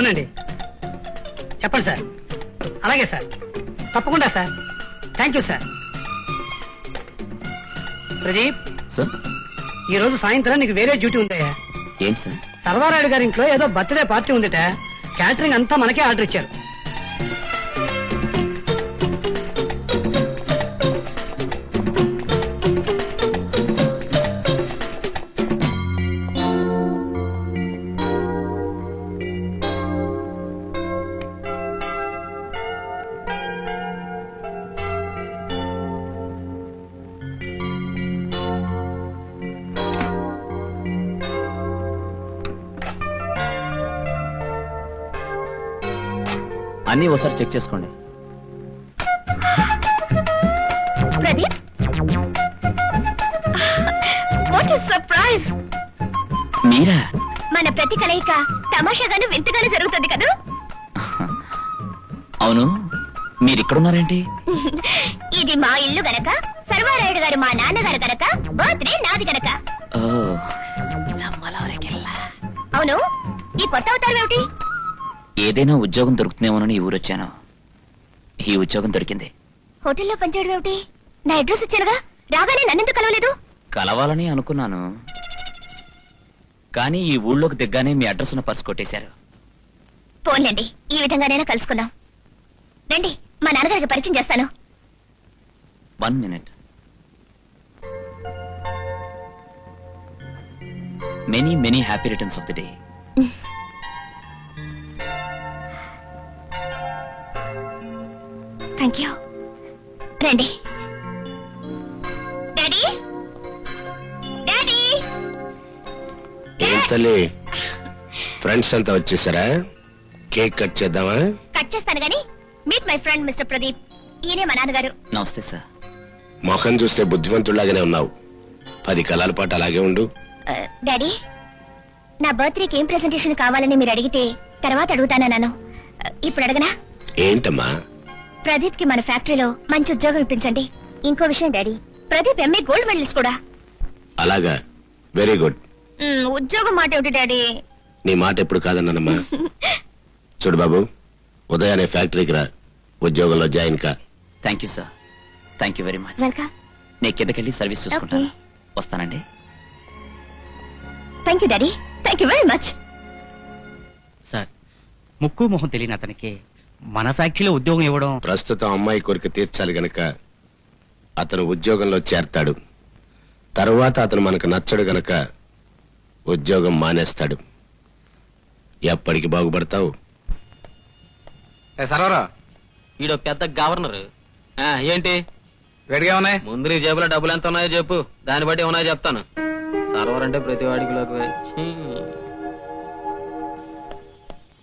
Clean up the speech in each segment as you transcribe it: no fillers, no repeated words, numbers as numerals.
అవునండి. చెప్పండి సార్. అలాగే సార్, తప్పకుండా sir. Thank you sir. Pradeep sir, ఈ రోజు సాయంత్రం నీకు వేరే డ్యూటీ ఉందయ్యా. ఏంటి సార్? సర్వారాయుడు గారి ఇంట్లో ఏదో బర్త్డే పార్టీ ఉందిట. క్యాటరింగ్ అంతా మనకే ఆర్డర్ ఇచ్చారు. అన్నీ ఒకసారి చెక్ చేసుకోండి. Pradeep, what is surprise! మీరా? మన ప్రతి కలయిక తమాషాగాను వింతగానే జరుగుతుంది కదా. అవును, మీరు ఇక్కడున్నారేంటి? ఇది మా ఇల్లు గనక, సర్వారాయుడు గారు మా నాన్నగారు గనక, బర్త్డే నాది గనక. అవును, ఈ కొత్త అవతారం ఏమిటి? ఏదైనా ఉద్యోగం దొరుకుతుందేమోనని ఈ ఊరొచ్చాను. ఈ ఉద్యోగం దొరికింది. హోటల్లో పనిచేయడం ఏమిటి? నా అడ్రస్ ఇచ్చానుగా, రాగానే నన్నెందుకు కలవలేదు? కలవాలని అనుకున్నాను, కానీ ఈ ఊళ్ళోకి దిగ్గానే మీ అడ్రస్ ఉన్న పర్స్ కొట్టేశారు. పోన్లేండి, ఈ విధంగానైనా కలుసుకున్నాం. రండి, మా నాన్నగారికి పరిచయం చేస్తాను. 1 minute. Many happy returns of the day. Thank you. రండి. Daddy, daddy. ఏం తల్లి, ఫ్రెండ్స్ అంతా వచ్చేసారా? కేక్ కట్ చేద్దామా? కట్ చేస్తాను గాని, meet my friend mister Pradeep. ఈయనే మా నాన్నగారు. నమస్తే సార్. మొహం చూస్తే బుద్ధిమంతుడిలాగానే ఉన్నావు. 10 కాలాల పాటు అలాగే ఉండు. డాడీ, నా బర్త్డేకి ఏం ప్రెజెంటేషన్ కావాలని మీరు అడిగితే తర్వాత అడుగుతానన్నాను. ఇప్పుడు అడగనా? ఏంటమ్మా? ప్రదీప్ కి మన ఫ్యాక్టరీలో మంచి ఉద్యోగం ఇప్పించండి. ఇంకో విషయం daddy, Pradeep MA gold medalist కూడా. అలాగా, వెరీ గుడ్. ఉద్యోగం మాట ఏమిటి డాడీ? నీ మాట ఎప్పుడు కాదన్నానమ్మా. చూడు బాబు, ఉదయాన్నే ఫ్యాక్టరీకి రా, ఉద్యోగంలో జాయిన్ కా. Thank you sir. Thank you very much. Welcome. నేను కిందకెళ్ళి సర్వీస్ చూసుకుంటాను. వస్తానండి. Thank you daddy. Thank you very much. Sir, ముక్కు మొహం తెలియని అతనికి మన ఫ్యాక్టరీలో ఉద్యోగం ఇవ్వడం. ప్రస్తుతం అమ్మాయి కోరిక తీర్చాలి గనక అతను ఉద్యోగంలో చేరతాడు. తరువాత అతను మనకు నచ్చడు గనక ఉద్యోగం మానేస్తాడు. ఎప్పటికి బాగుపడతావు? సర్వరా, ఈడో పెద్ద గవర్నర్. ఏంటి వేడిగా ఉన్నాయి? ముందు నీ జేబులో డబ్బులు ఎంత ఉన్నాయో చెప్పు, దాన్ని బట్టి ఉన్నాయో చెప్తాను. సర్వర్ అంటే ప్రతి వాడికి లోకి.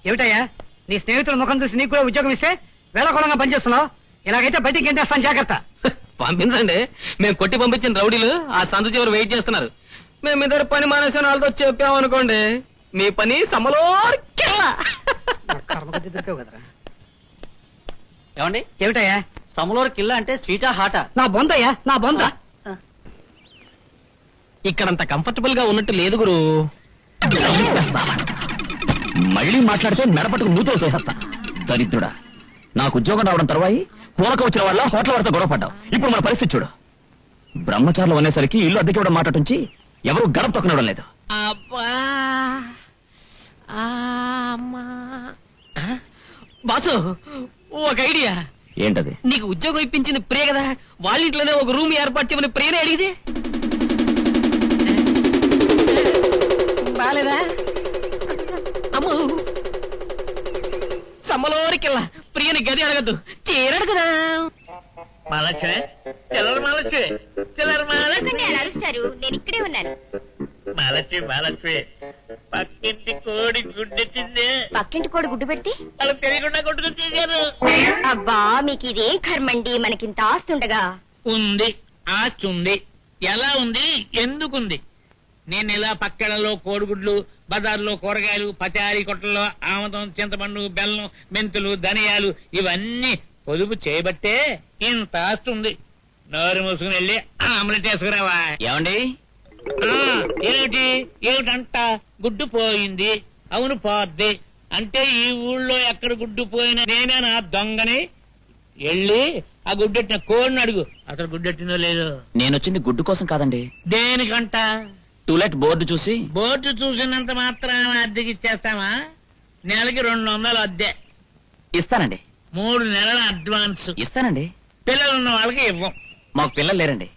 ఏమిటయ్యా, నీ స్నేహితుల ముఖం చూసి నీకు కూడా ఉద్యోగం ఇస్తే వేళకోళంగా పనిచేస్తున్నావు. ఇలాగైతే బయటికి గెంటేస్తాను, జాగ్రత్త. పంపించండి, మేము కొట్టి పంపించిన రౌడీలు ఆ సందు చివరి వెయిట్ చేస్తున్నారు. మేము ఇద్దరు పని మానేసిన వాళ్ళతో చెప్పామనుకోండి, మీ పని సమలో. ఏమండి, ఏమిటయ్యా? సమలోర్ కిల్ల అంటే స్వీటా హాటా? నా బొందయ్యా, నా బొంద. ఇక్కడంత కంఫర్టబుల్ గా ఉన్నట్టు లేదు గురు. మళ్ళీ మాట్లాడితే మెడపట్టుకు నూతులు తోసేస్తా. దరిద్రుడా, నాకు ఉద్యోగం రావడం తర్వాయి పూలక వచ్చిన వాళ్ళ హోటల్ వారితో గొడవ పడ్డావు. ఇప్పుడు మన పరిస్థితి చూడు. బ్రహ్మచారులు అనేసరికి ఇల్లు అద్దెకి ఇవ్వడం మాట నుంచి ఎవరు గడప తొక్కనివ్వడం లేదు. బాసు, ఒక ఐడియా. ఏంటది? నీకు ఉద్యోగం ఇప్పించింది ప్రియ కదా, వాళ్ళ ఇంట్లోనే ఒక రూమ్ ఏర్పాటు చేయమని ప్రియనే అడిగితే బాలేదా? అమ్మో, సమ్మలోరికెళ్ళ ప్రియని గది అడగద్దు, చీరడు కదా. మహాలక్ష్మి, చిల్లర మహాలక్ష్మి, చిల్లర మహాలక్ష్మి. అరుస్తారు, నేను ఇక్కడే ఉన్నాను. మహాలక్ష్మి, మహాలక్ష్మి, పక్కింటి కోడి గుడ్డెత్తింది. పక్కింటి కోడి గుడ్డు పెట్టి వాళ్ళకి తెలియకుండా కొట్టుకు తీశారు. అబ్బా, మీకు ఇదే కర్మండి, మనకింత ఆస్తుండగా. ఉంది, ఆస్తి ఉంది. ఎలా ఉంది, ఎందుకుంది? నేను ఇలా పక్కలలో కోడిగుడ్లు, బజార్లో కూరగాయలు, పచారీ కొట్టల్లో ఆమదం, చింతపండు, బెల్లం, మెంతులు, ధనియాలు ఇవన్నీ పొదుపు చేయబట్టే ఇంత ఆస్తుంది. నోరు మూసుకుని వెళ్ళి ఆమ్లెట్ వేసుకురావా. ఏమండి? ఏమిటి ఏమిటంట? గుడ్డు పోయింది. అవును, పోద్ది. అంటే ఈ ఊళ్ళో ఎక్కడ గుడ్డు పోయినా నేనేనా దొంగని? వెళ్ళి ఆ గుడ్డెట్టిన కోడిని అడుగు, అసలు గుడ్డెట్టిందో లేదో. నేనొచ్చింది గుడ్డు కోసం కాదండి, దేనికంట? టూలెట్ బోర్డు చూసి. బోర్డు చూసినంత మాత్రాన అద్దెకి ఇచ్చేస్తామా? నెలకి 200 అద్దె. ఇస్తానండి. 3 నెలల అడ్వాన్స్. ఇస్తానండి. పిల్లలున్న వాళ్ళకి ఇవ్వం. మాకు పిల్లలు లేరండి.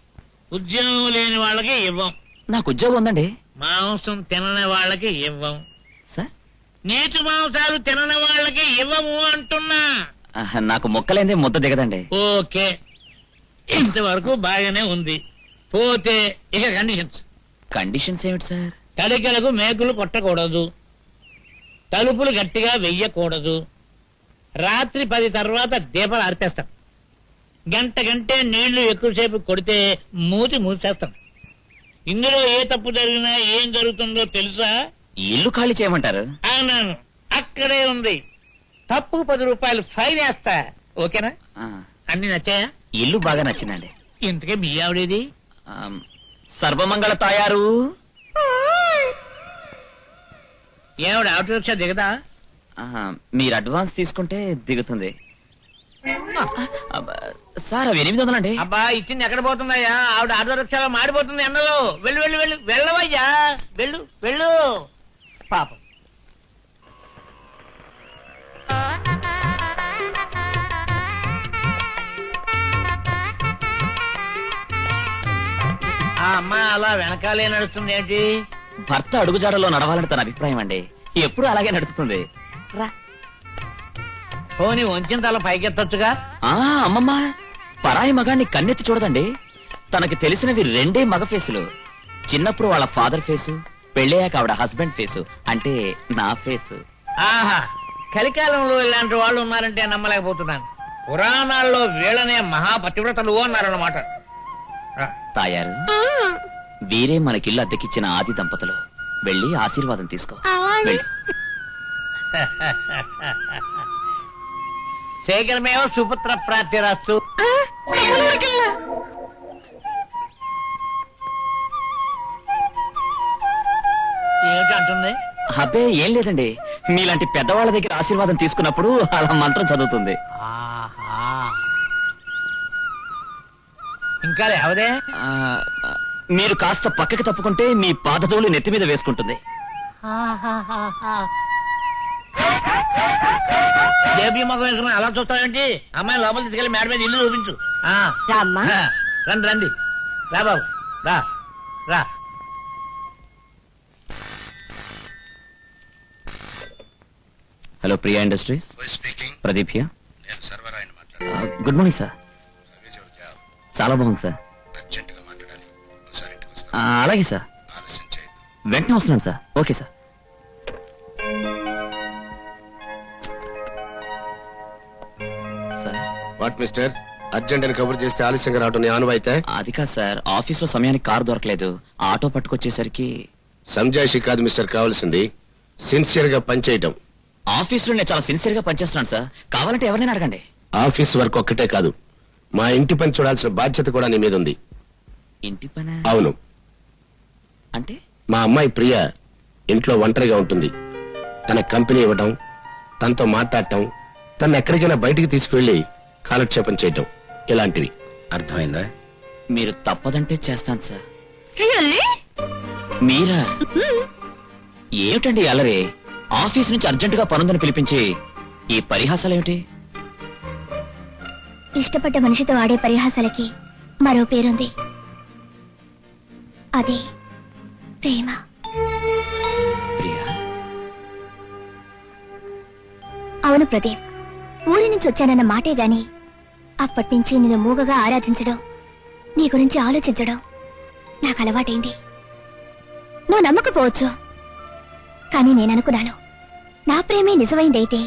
ఉద్యోగం లేని వాళ్ళకి ఇవ్వం. నాకు ఉద్యోగం ఉందండి. మాంసం తినని వాళ్ళకి ఇవ్వం. సార్ నీచు మాంసాలు తినని వాళ్ళకి ఇవ్వము అంటున్నా. నాకు మొక్కలేందే ముద్ద దిగదండి. ఓకే, ఇంతవరకు బాగానే ఉంది. పోతే ఇక కండిషన్స్. కండిషన్స్ ఏమిటి సార్? తడికలకు మేకులు కొట్టకూడదు, తలుపులు గట్టిగా వెయ్యకూడదు, రాత్రి 10 తర్వాత దీపాలు ఆర్పేస్తాం, గంటే నీళ్లు ఎక్కువసేపు కొడితే మూసేస్తాం. ఇందులో ఏ తప్పు జరిగినా ఏం జరుగుతుందో తెలుసా? ఇల్లు ఖాళీ చేయమంటారు? అన్నాను, అక్కడే ఉంది. తప్పు 10 రూపాయలు ఫైన్ వేస్తా. ఓకేనా? అన్ని నచ్చాయా? ఇల్లు బాగా నచ్చిందండి. ఇంతకే మీ ఆవిడేది? సర్వమంగళ తాయారు. ఏవిడ ఆటో రిక్షా దిగదా? మీరు అడ్వాన్స్ తీసుకుంటే దిగుతుంది. సార్ అవి 800 అండి. అబ్బా, ఇచ్చింది ఎక్కడ పోతుందయ్యా? ఆవిడ ఆటో రిక్షాలో మాడిపోతుంది ఎండలో. వెళ్ళు వెళ్ళు వెళ్ళు, వెళ్ళవయ్యా, వెళ్ళు వెళ్ళు. పాపం. ఆ అమ్మ అలా వెనకాలే నడుస్తుంది ఏంటి? భర్త అడుగుజాడలో నడవాలని తన అభిప్రాయం అండి. ఎప్పుడు అలాగే నడుస్తుంది. రా. పోనీ వంచిన తల పైకెత్తొచ్చుగా. అమ్మమ్మ, పరాయి మగాన్ని కన్నెత్తి చూడదండి. తనకి తెలిసినవి 2 మగ ఫేసులు. చిన్నప్పుడు వాళ్ళ ఫాదర్ ఫేసు, పెళ్ళయ్యాక ఆవిడ హస్బెండ్ ఫేసు, అంటే నా ఫేసు. ఆహా, కలికాలంలో ఇలాంటి వాళ్ళు ఉన్నారంటే నమ్మలేకపోతున్నాను. పురాణాల్లో వీళ్ళనే మహాపతివ్రతలు అన్నారన్నమాట. తాయారు, వీరే మనకిల్లు అద్దెకిచ్చిన ఆది దంపతులు. వెళ్ళి ఆశీర్వాదం తీసుకో. వెళ్ళు. శేఖరమేవ సుపుత్ర ప్రాప్తిరాస్తు. ఏమిటంటుంది? అబ్బే ఏం లేదండి, మీలాంటి పెద్దవాళ్ళ దగ్గర ఆశీర్వాదం తీసుకున్నప్పుడు అలా మంత్రం చదువుతుంది. ఇంకా లేవదే? మీరు కాస్త పక్కకి తప్పుకుంటే మీ పాదధూళి నెత్తి మీద వేసుకుంటుంది. దేవి మగం వేసుకుని అలా చూస్తావేంటి? అమ్మాయి లోపల తీసుకెళ్ళి మేడ మీద ఇల్లు చూపించు. రండి రండి, రా బాబు, రా రా. Hello Priya industries, Pradeep here. Good morning sir. చాలా బాగుంది సార్. అలాగే సార్, వెంటనే వస్తున్నాను sir. Okay sir. What mister, urgent అని కబుర్ చేస్తే ఆలస్యంగా రావడం నీ ఆనువైతే? అది కాదు సార్, ఆఫీస్ లో సమయానికి కారు దొరకలేదు. ఆటో పట్టుకొచ్చేసరికి. సంజాయిషి కాదు మిస్టర్ కావాల్సింది, సిన్సియర్ గా పనిచేయటం. ఆఫీస్ లో నేను చాలా సిన్సియర్ గా పనిచేస్తున్నాను సార్. కావాలంటే ఎవరినైనా అడగండి. ఆఫీస్ వర్క్ ఒక్కటే కాదు, మా ఇంటి పని చూడాల్సిన బాధ్యత కూడా నీ మీద ఉంది. ఇంటి పని అవును. అంటే? మా అమ్మాయి ప్రియ ఇంట్లో ఒంటరిగా ఉంటుంది. తన కంపెనీ ఇవ్వటం, తనతో మాట్లాడటం, తను ఎక్కడికైనా బయటికి తీసుకువెళ్లి కాలక్షేపం చేయటం, ఇలాంటివి. అర్థమైందా? మీరు తప్పదంటే చేస్తాను సార్. మీరా? ఏమిటండి అల్లరి? ఆఫీస్ నుంచి అర్జెంటుగా పనుందని పిలిపించి ఈ పరిహాసాలేమిటి? ఇష్టపడ్డ మనిషితో ఆడే పరిహాసాలకి మరో పేరుంది, అదే ప్రేమ. ప్రియా? అవును ప్రదీప్, ఊరి నుంచి వచ్చానన్న మాటే గాని అప్పటి నుంచి నిన్ను మూగగా ఆరాధించడం, నీ గురించి ఆలోచించడం నాకు అలవాటైంది. నువ్వు నమ్మకపోవచ్చు, కానీ నేననుకున్నాను నా ప్రేమే నిజమైందైతే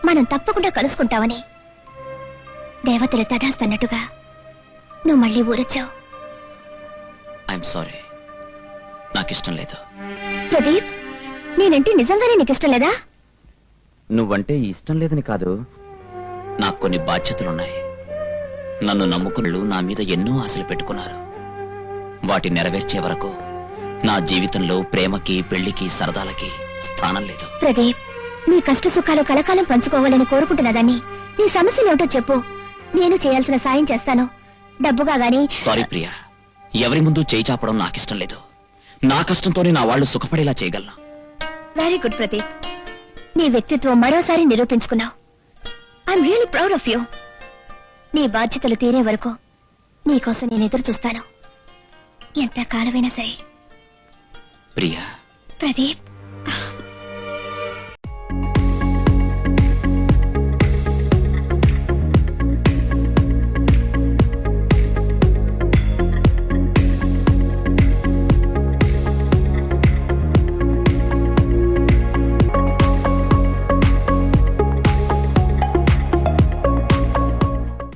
మనం తప్పకుండా కలుసుకుంటామని. దేవతలు తదాస్తన్నట్టుగా నువ్వు మళ్ళీ ఊరొచ్చావు. ఐఎమ్ సారీ, నాకిష్టం లేదు. ప్రదీప్, నేనంటే నిజంగానే నీకిష్టం లేదా? నువ్వంటే ఇష్టం లేదని కాదు, నాకు కొన్ని బాధ్యతలున్నాయి. నన్ను నమ్ముకున్నళ్ళు నా మీద ఎన్నో ఆశలు పెట్టుకున్నారు. వాటి నెరవేర్చే వరకు నా జీవితంలో ప్రేమకి, పెళ్లికి, సరదాలకి స్థానం లేదు. ప్రదీప్, నీ కష్ట సుఖాలు కలకాలం పంచుకోవాలని కోరుకుంటున్నదాన్ని. నీ సమస్యలు ఏమిటో చెప్పు, నేను చేయాల్సిన సాయం చేస్తాను. డబ్బుగా గాని. సారీ ప్రియా, ఎవరి ముందు చేయి చాపడం నాకిష్టం లేదు. నా కష్టంతోనే నా వాళ్ళు సుఖపడేలా చేయగలను. వెరీ గుడ్ ప్రదీప్, నీ వ్యక్తిత్వం మరోసారి నిరూపించుకున్నావు. I'm really proud of you. నీ బాధ్యతలు తీరే వరకు నీకోసం నేను ఎదురు చూస్తాను, ఎంత కాలమైనా సరే. ప్రియా, ప్రదీప్.